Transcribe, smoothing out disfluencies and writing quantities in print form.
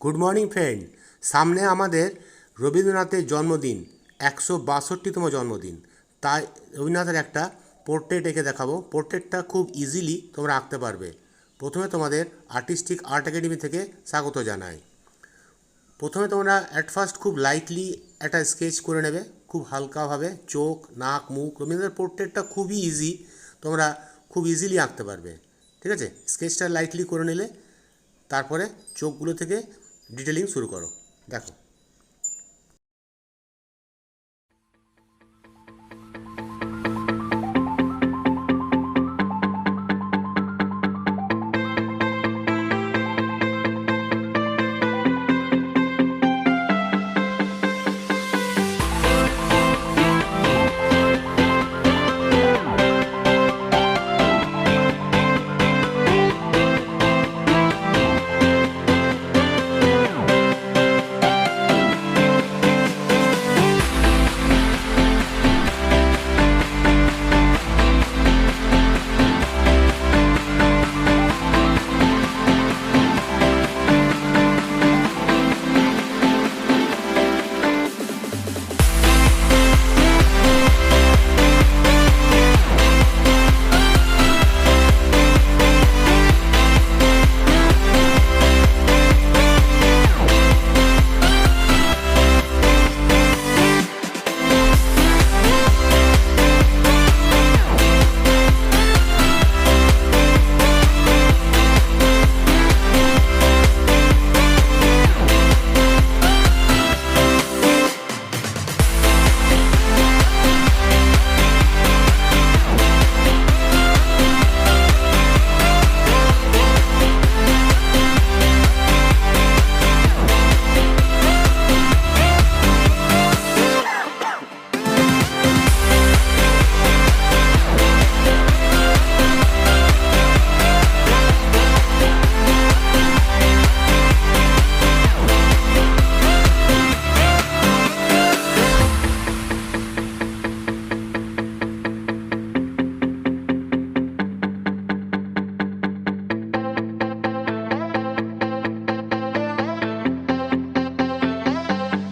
Good morning friend. সামনে আমাদের রবীন্দ্রনাথের জন্মদিন, 162তম জন্মদিন। তাই রবীন্দ্রনাথের একটা পোর্ট্রেট এঁকে দেখাবো। পোর্ট্রেটটা খুব ইজিলি তোমরা আঁকতে পারবে। প্রথমে তোমাদের আর্টিস্টিক আর্ট একাডেমি থেকে স্বাগত জানাই। প্রথমে তোমরা অ্যাট ফার্স্ট খুব লাইটলি একটা স্কেচ করে নেবে, খুব হালকাভাবে চোখ, নাক, মুখ। রবীন্দ্রনাথের পোর্ট্রেটটা খুবই ইজি, তোমরা খুব ইজিলি আঁকতে পারবে। ঠিক আছে, স্কেচটা লাইটলি করে নিলে তারপরে চোখগুলো থেকে ডিটেলিং শুরু করো। দেখো।